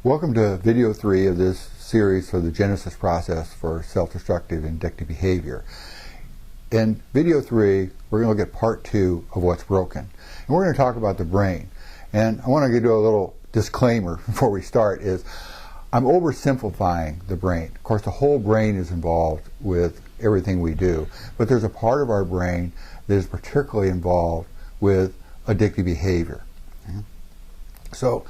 Welcome to video 3 of this series for the genesis process for self-destructive and addictive behavior. In video 3, we're going to look at part 2 of what's broken. And we're going to talk about the brain. And I want to do a little disclaimer before we start is I'm oversimplifying the brain. Of course, the whole brain is involved with everything we do, but there's a part of our brain that is particularly involved with addictive behavior. So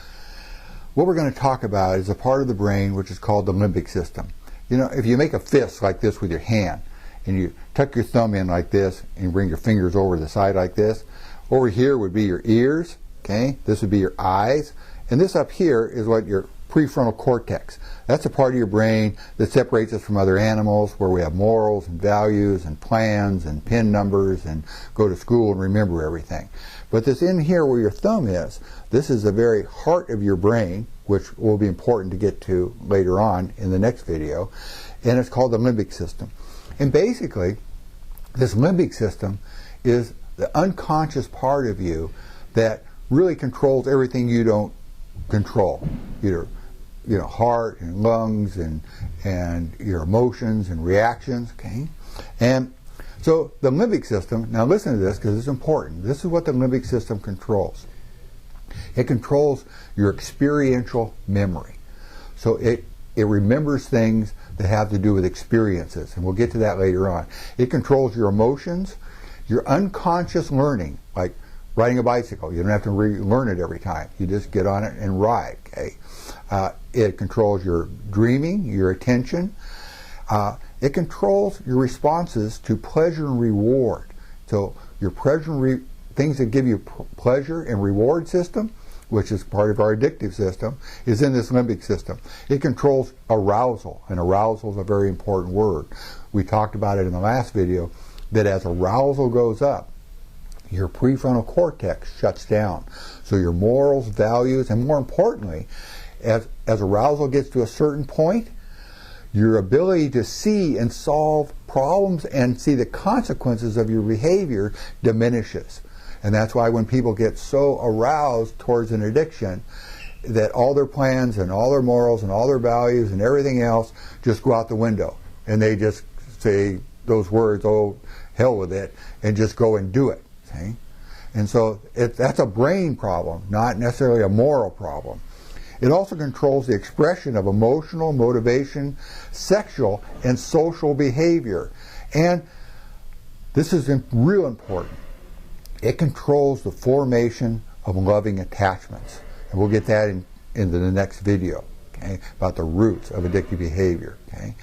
what we're going to talk about is a part of the brain which is called the limbic system. You know, if you make a fist like this with your hand and you tuck your thumb in like this and bring your fingers over to the side like this, over here would be your ears, okay? This would be your eyes, and this up here is what your prefrontal cortex. That's a part of your brain that separates us from other animals, where we have morals and values and plans and pin numbers and go to school and remember everything. But this in here where your thumb is, this is the very heart of your brain, which will be important to get to later on in the next video, and it's called the limbic system. And basically, this limbic system is the unconscious part of you that really controls everything you don't control. Your heart and lungs and your emotions and reactions, okay? And so the limbic system, now listen to this because it's important. This is what the limbic system controls. It controls your experiential memory. So it remembers things that have to do with experiences, and we'll get to that later on. It controls your emotions, your unconscious learning, like riding a bicycle. You don't have to relearn it every time. You just get on it and ride, okay? It controls your dreaming, your attention. It controls your responses to pleasure and reward. So your things that give you pleasure and reward system, which is part of our addictive system, is in this limbic system. It controls arousal, and arousal is a very important word. We talked about it in the last video, that as arousal goes up, your prefrontal cortex shuts down. So your morals, values, and more importantly, as arousal gets to a certain point, your ability to see and solve problems and see the consequences of your behavior diminishes. And that's why when people get so aroused towards an addiction, that all their plans and all their morals and all their values and everything else just go out the window. And they just say those words, oh, hell with it, and just go and do it. See? And so that's a brain problem, not necessarily a moral problem. It also controls the expression of emotional, motivation, sexual, and social behavior. And this is real important. It controls the formation of loving attachments. And we'll get that into the next video, okay, about the roots of addictive behavior. Okay.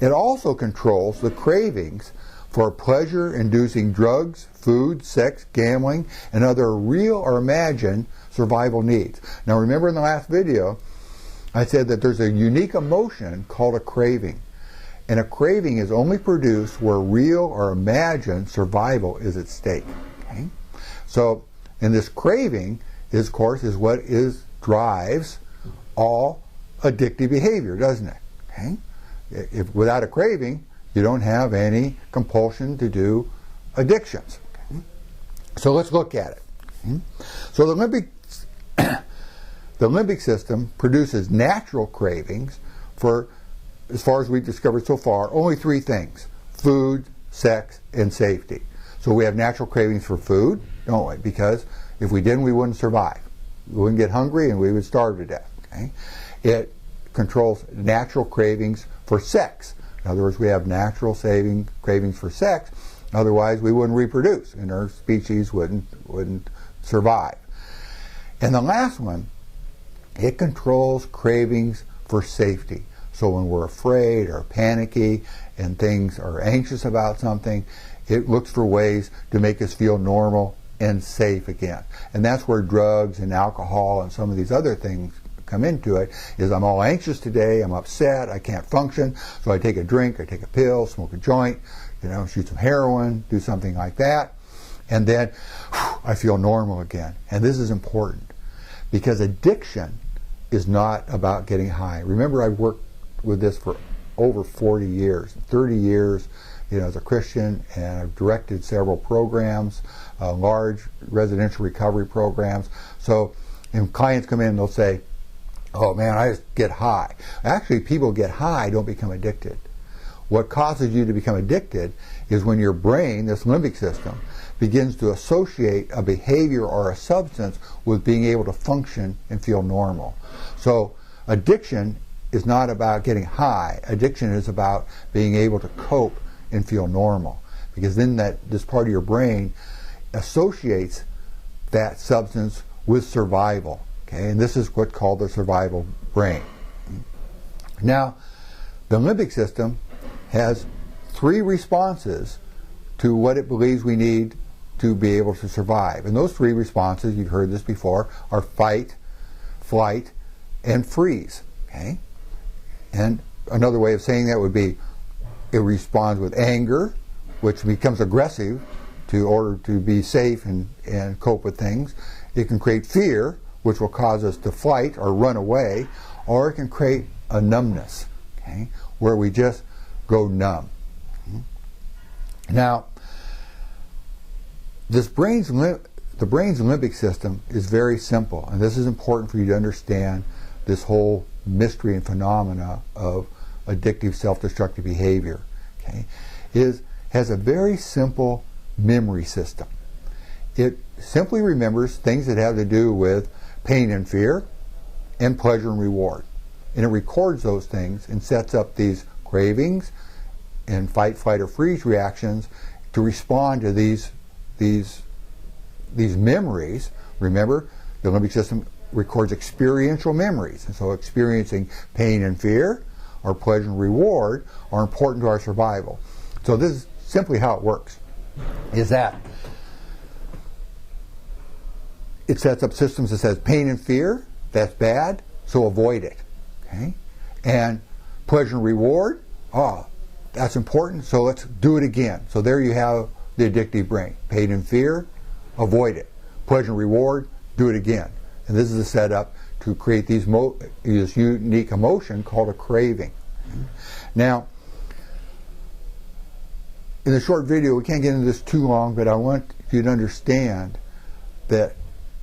It also controls the cravings for pleasure-inducing drugs, food, sex, gambling, and other real or imagined survival needs. Now remember in the last video, I said that there's a unique emotion called a craving. And a craving is only produced where real or imagined survival is at stake. Okay? So, and this craving is, of course, is what drives all addictive behavior, doesn't it? Okay? If without a craving, you don't have any compulsion to do addictions. Okay? So let's look at it. Okay? So the limbic system produces natural cravings for, as far as we've discovered so far, only 3 things: food, sex, and safety. So we have natural cravings for food, don't we? Because if we didn't, we wouldn't survive. We wouldn't get hungry and we would starve to death. Okay? It controls natural cravings for sex. In other words, we have natural cravings for sex, otherwise we wouldn't reproduce and our species wouldn't survive. And the last one, it controls cravings for safety. So when we're afraid or panicky and things are anxious about something, it looks for ways to make us feel normal and safe again. And that's where drugs and alcohol and some of these other things come into it, is I'm all anxious today, I'm upset, I can't function, so I take a drink, I take a pill, smoke a joint, shoot some heroin, do something like that, and then I feel normal again. And this is important because addiction is not about getting high. Remember, I've worked with this for over 40 years, 30 years, as a Christian, and I've directed several programs, large residential recovery programs. So, and clients come in and they'll say, Oh man, I just get high. Actually, people get high don't become addicted. What causes you to become addicted is when your brain, this limbic system, begins to associate a behavior or a substance with being able to function and feel normal. So addiction is not about getting high. Addiction is about being able to cope and feel normal. Because then this part of your brain associates that substance with survival. Okay? And this is what's called the survival brain. Now, the limbic system has 3 responses to what it believes we need to be able to survive. And those 3 responses, you've heard this before, are fight, flight, and freeze. Okay? And another way of saying that would be it responds with anger, which becomes aggressive in order to be safe and cope with things. It can create fear, which will cause us to fight or run away, or it can create a numbness, okay, where we just go numb. Now, the brain's limbic system is very simple, and this is important for you to understand this whole mystery and phenomena of addictive self-destructive behavior. Okay, has a very simple memory system. It simply remembers things that have to do with pain and fear and pleasure and reward. And it records those things and sets up these cravings and fight, flight, or freeze reactions to respond to these memories. Remember, the limbic system records experiential memories. And so experiencing pain and fear or pleasure and reward are important to our survival. So this is simply how it works, is that it sets up systems that says pain and fear, that's bad, so avoid it. Okay? And pleasure and reward, oh, that's important, so let's do it again. So there you have the addictive brain. Pain and fear, avoid it. Pleasure and reward, do it again. And this is a setup to create this unique emotion called a craving. Now, in the short video, we can't get into this too long, but I want you to understand that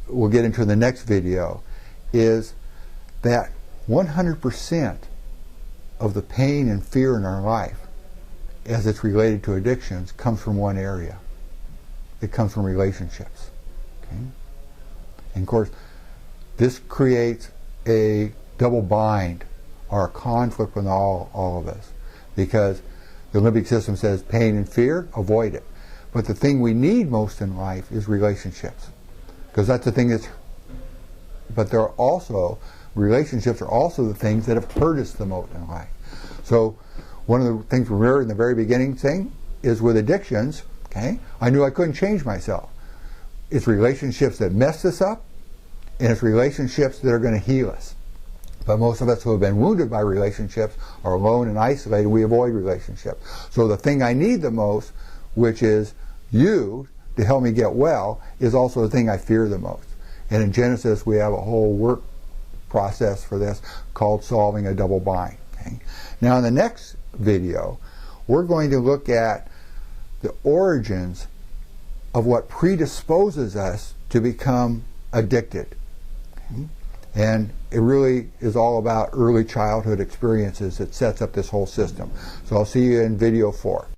we'll get into the next video, is that 100% of the pain and fear in our life, as it's related to addictions, comes from one area. It comes from relationships. Okay? And of course, this creates a double bind or a conflict with all of us, because the limbic system says pain and fear, avoid it. But the thing we need most in life is relationships, because that's the thing that's, but there are also, relationships are also the things that have hurt us the most in life. So one of the things we remember in the very beginning thing is with addictions, okay, I knew I couldn't change myself. It's relationships that mess us up, and it's relationships that are going to heal us. But most of us who have been wounded by relationships are alone and isolated. We avoid relationships. So the thing I need the most, which is you to help me get well, is also the thing I fear the most. And in Genesis, we have a whole work process for this called solving a double bind. Okay? Now in the next video, we're going to look at the origins of what predisposes us to become addicted. Okay? And it really is all about early childhood experiences that sets up this whole system. So I'll see you in video 4.